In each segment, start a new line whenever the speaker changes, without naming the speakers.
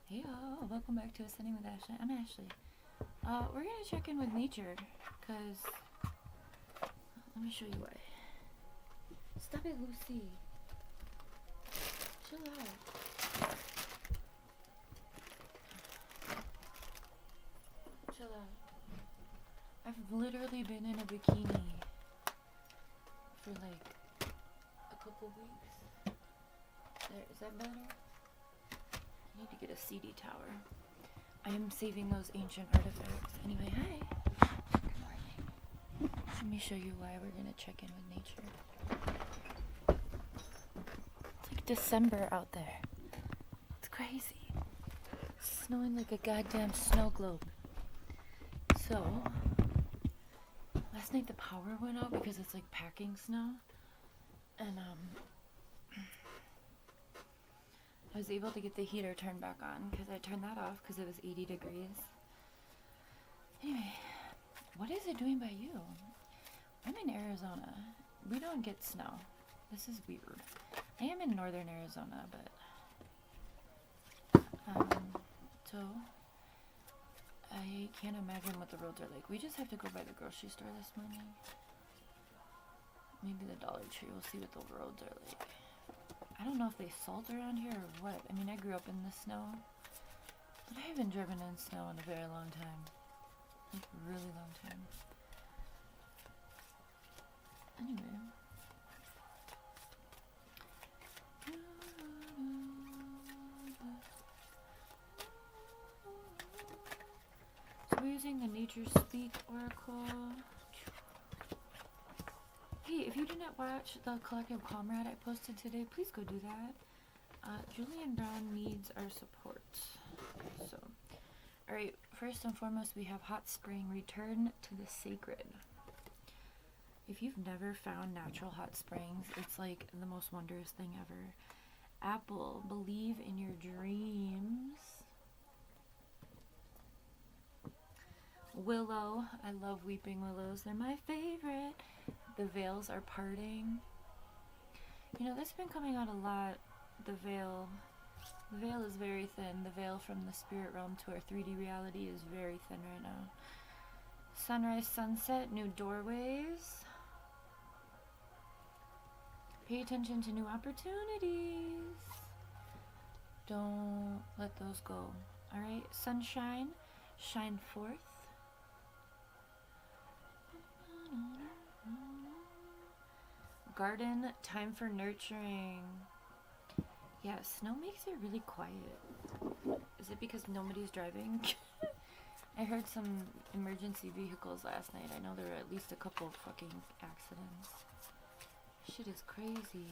Hey y'all, welcome back to Ascending with Ashley. I'm Ashley. We're gonna check in with nature, cause let me show you why. Stop it, Lucy. Chill out. Chill out. I've literally been in a bikini for like a couple weeks. There, is that better? I need to get a CD tower. I am saving those ancient artifacts. Anyway, hi. Good morning. Let me show you why we're gonna check in with nature. It's like December out there. It's crazy. It's snowing like a goddamn snow globe. So, last night the power went out because it's like packing snow. And I was able to get the heater turned back on because I turned that off because it was 80 degrees. Anyway, what is it doing by you? I'm in Arizona. We don't get snow. This is weird. I am in northern Arizona, but so I can't imagine what the roads are like. We just have to go by the grocery store this morning. Maybe the Dollar Tree. We'll see what the roads are like. I don't know if they salt around here or what. I mean, I grew up in the snow, but I haven't driven in snow in a very long time. Like, a really long time. Anyway. So we're using the Nature Speak Oracle. Hey, if you didn't watch the Collective Comrade I posted today, please go do that. Julian Brown needs our support. So, alright, first and foremost, we have Hot Spring, Return to the Sacred. If you've never found natural hot springs, it's like the most wondrous thing ever. Apple, believe in your dreams. Willow, I love weeping willows. They're my favorite. The veils are parting. You know, that's been coming out a lot. The veil. The veil is very thin. The veil from the spirit realm to our 3D reality is very thin right now. Sunrise, sunset, new doorways. Pay attention to new opportunities. Don't let those go. Alright, sunshine, shine forth. Garden, time for nurturing. Yeah, snow makes it really quiet. Is it because nobody's driving? I heard some emergency vehicles last night. I know there were at least a couple fucking accidents. Shit is crazy.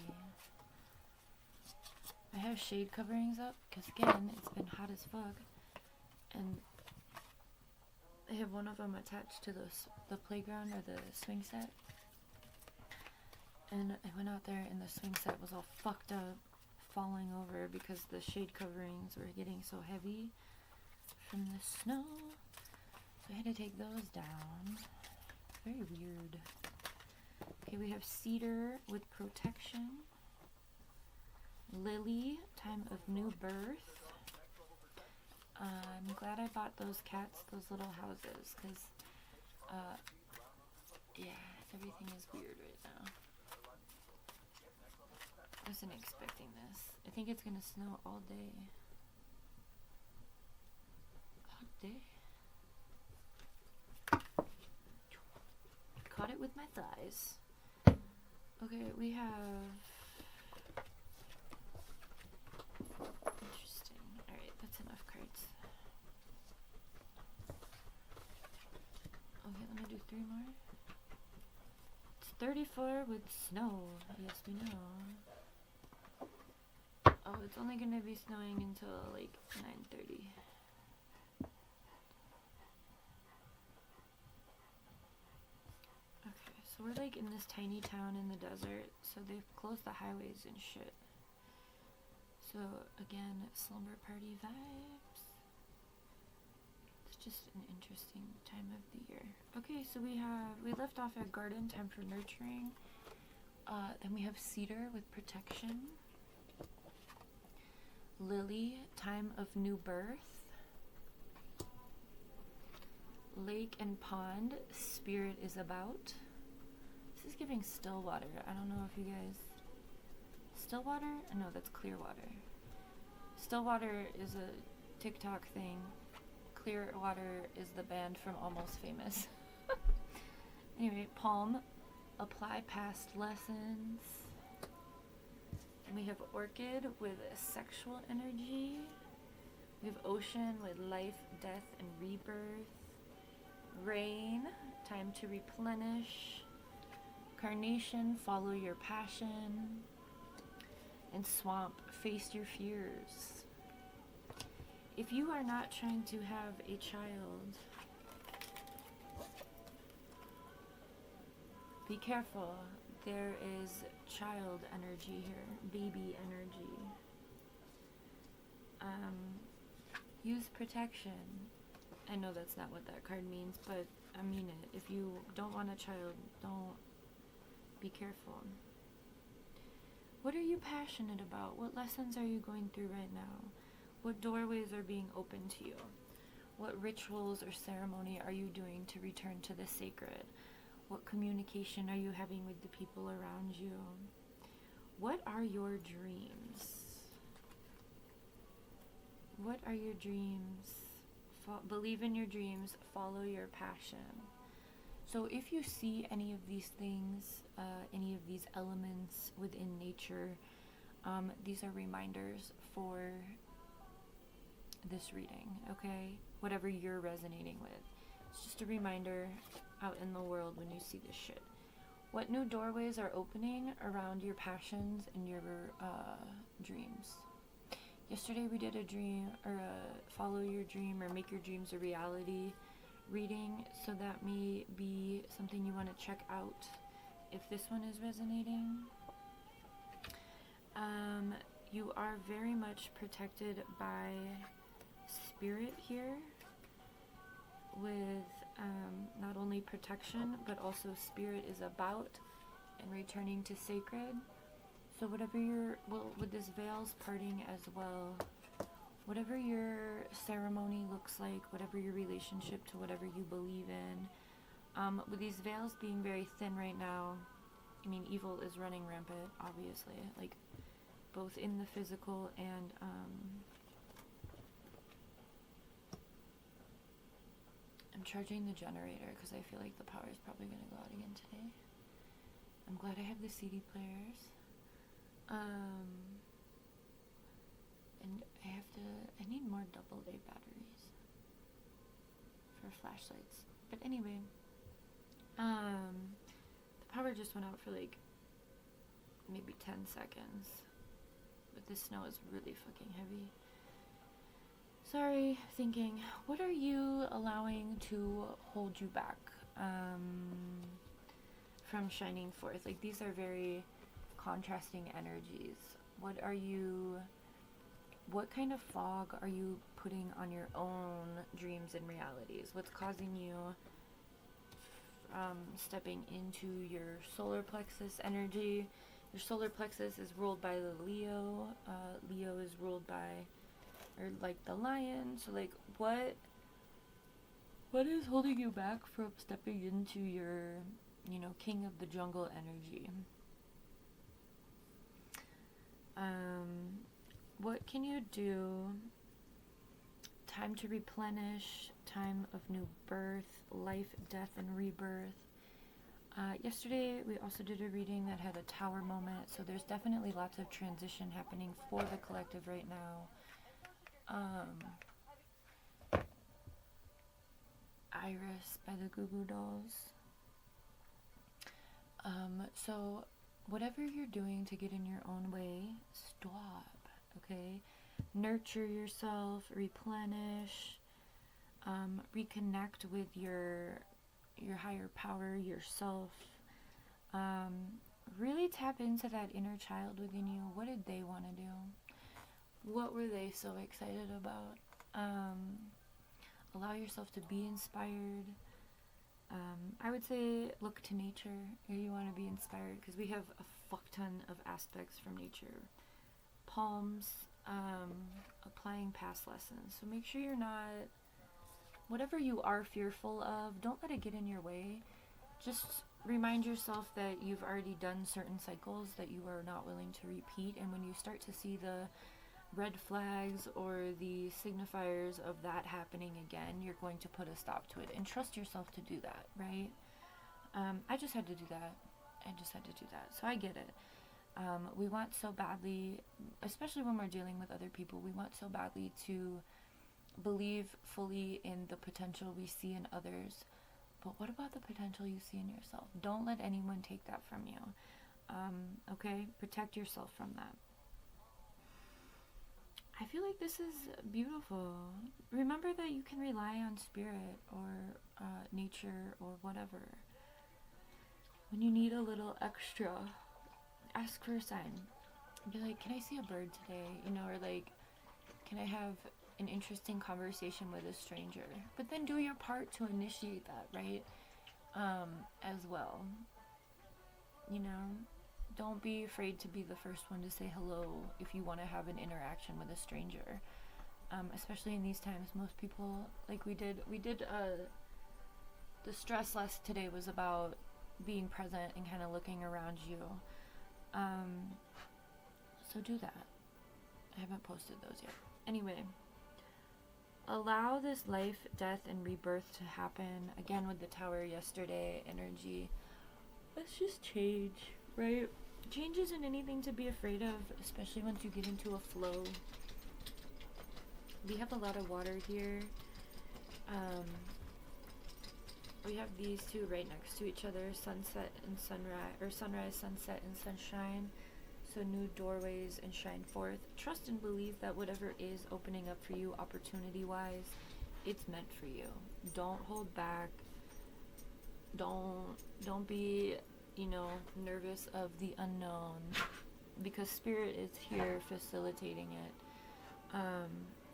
I have shade coverings up because, again, it's been hot as fuck. And I have one of them attached to the playground or the swing set. And I went out there and the swing set was all fucked up, falling over because the shade coverings were getting so heavy from the snow. So I had to take those down. Very weird. Okay, we have cedar with protection. Lily, time of new birth. I'm glad I bought those cats, those little houses, because, yeah, everything is weird right now. I wasn't expecting this. I think it's gonna snow all day. All day. Caught it with my thighs. Okay, we have... Interesting. Alright, that's enough cards. Okay, let me do 3 more. It's 34 with snow. Yes, we know. Oh, it's only gonna be snowing until like 9:30. Okay, so we're like in this tiny town in the desert, so they've closed the highways and shit. So again, slumber party vibes. It's just an interesting time of the year. Okay, so we left off at garden, time for nurturing. Then we have cedar with protection. Lily, time of new birth. Lake and pond, spirit is about. This is giving still water. I don't know if you guys... Still water? No, that's clear water. Still water is a TikTok thing. Clear water is the band from Almost Famous. Anyway, palm, apply past lessons. And we have orchid with sexual energy. We have ocean with life, death, and rebirth. Rain, time to replenish. Carnation, follow your passion. And swamp, face your fears. If you are not trying to have a child, be careful. There is child energy here, baby energy. Use protection. I know that's not what that card means, but I mean it. If you don't want a child, don't. Be careful. What are you passionate about? What lessons are you going through right now? What doorways are being opened to you? What rituals or ceremony are you doing to return to the sacred? What communication are you having with the people around you? What are your dreams? What are your dreams? Believe in your dreams. Follow your passion. So if you see any of these things, any of these elements within nature, these are reminders for this reading, okay? Whatever you're resonating with. It's just a reminder out in the world when you see this shit. What new doorways are opening around your passions and your dreams? Yesterday we did a dream, or a follow your dream or make your dreams a reality reading, so that may be something you want to check out if this one is resonating. You are very much protected by spirit here, with not only protection but also spirit is about and returning to sacred. So whatever your, well, with this veils parting as well, whatever your ceremony looks like, whatever your relationship to whatever you believe in, with these veils being very thin right now, I mean, evil is running rampant, obviously, like, both in the physical and, I'm charging the generator because I feel like the power is probably going to go out again today. I'm glad I have the CD players. And I need more AA batteries for flashlights. But anyway, the power just went out for like maybe 10 seconds. But this snow is really fucking heavy. Sorry, thinking, what are you allowing to hold you back from shining forth? Like, these are very contrasting energies. What kind of fog are you putting on your own dreams and realities? What's causing you stepping into your solar plexus energy? Your solar plexus is ruled by the Leo. Leo is ruled by, or like the lion. So like, what is holding you back from stepping into your, king of the jungle energy? What can you do? Time to replenish, time of new birth, life, death, and rebirth. Yesterday, we also did a reading that had a tower moment, so there's definitely lots of transition happening for the collective right now. Iris by the Goo Goo Dolls. So whatever you're doing to get in your own way, stop, okay? Nurture yourself, replenish, reconnect with your higher power, yourself. Really tap into that inner child within you. What did they want to do? What were they so excited about? Allow yourself to be inspired. I would say look to nature if you want to be inspired, because we have a fuck ton of aspects from nature. Palms, applying past lessons. So make sure you're not, whatever you are fearful of, don't let it get in your way. Just remind yourself that you've already done certain cycles that you are not willing to repeat. And when you start to see the red flags or the signifiers of that happening again, you're going to put a stop to it and trust yourself to do that, right? I just had to do that. So I get it. We want so badly, especially when we're dealing with other people, we want so badly to believe fully in the potential we see in others. But what about the potential you see in yourself? Don't let anyone take that from you. Okay? Protect yourself from that. I feel like this is beautiful. Remember that you can rely on spirit or nature or whatever. When you need a little extra, ask for a sign. Be like, can I see a bird today? Or like, can I have an interesting conversation with a stranger? But then do your part to initiate that, right? As well. Don't be afraid to be the first one to say hello if you want to have an interaction with a stranger. Especially in these times, most people, like we did the stress less today was about being present and kind of looking around you. So do that. I haven't posted those yet. Anyway, allow this life, death, and rebirth to happen. Again, with the Tower yesterday energy, let's just change, right? Change isn't anything to be afraid of, especially once you get into a flow. We have a lot of water here. We have these two right next to each other, sunset and sunrise, or sunrise, sunset, and sunshine. So new doorways and shine forth. Trust and believe that whatever is opening up for you opportunity-wise, it's meant for you. Don't hold back. Don't be, nervous of the unknown, because spirit is here facilitating it.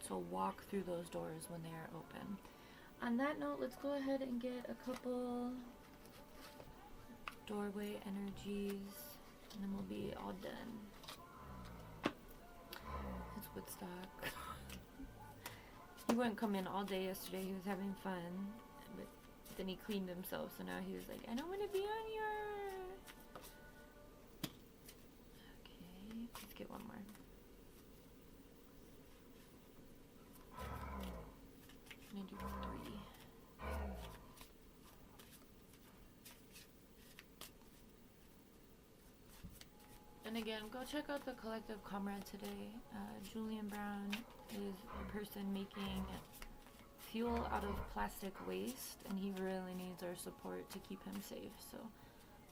So walk through those doors when they are open. On that note, let's go ahead and get a couple doorway energies, and then we'll be all done. It's Woodstock. He wouldn't come in all day yesterday. He was having fun, but then he cleaned himself, so now he was like, I don't want to be on here. Okay, let's get one more. I'm gonna do 3. And again, go check out the Collective Comrade today. Julian Brown is a person making fuel out of plastic waste, and he really needs our support to keep him safe. So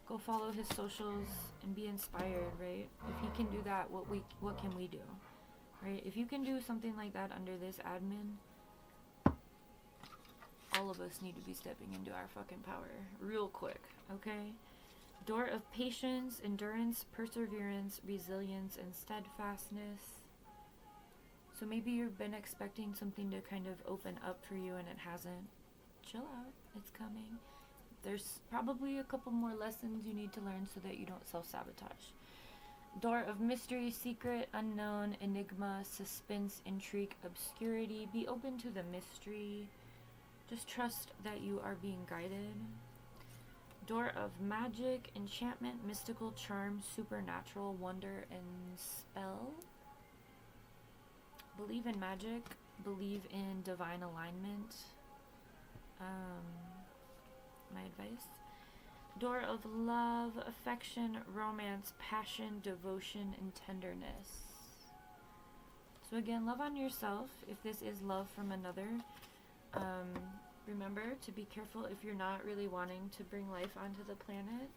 go follow his socials and be inspired, right? If he can do that, what can we do, right? If you can do something like that under this admin, all of us need to be stepping into our fucking power real quick, okay? Door of patience, endurance, perseverance, resilience, and steadfastness. So maybe you've been expecting something to kind of open up for you and it hasn't. Chill out, it's coming. There's probably a couple more lessons you need to learn so that you don't self-sabotage. Door of mystery, secret, unknown, enigma, suspense, intrigue, obscurity. Be open to the mystery. Just trust that you are being guided. Door of magic, enchantment, mystical, charm, supernatural, wonder, and spell. Believe in magic. Believe in divine alignment. My advice. Door of love, affection, romance, passion, devotion, and tenderness. So again, love on yourself if this is love from another. Remember to be careful if you're not really wanting to bring life onto the planet.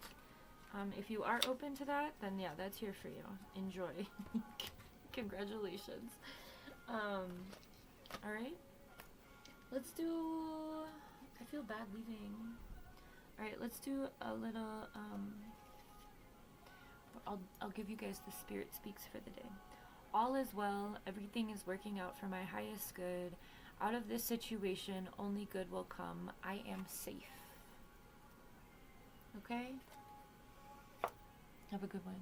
If you are open to that, then yeah, that's here for you. Enjoy. Congratulations. Alright. Let's do... I feel bad leaving. Alright, let's do a little... I'll give you guys the Spirit Speaks for the day. All is well. Everything is working out for my highest good. Out of this situation, only good will come. I am safe. Okay? Have a good one.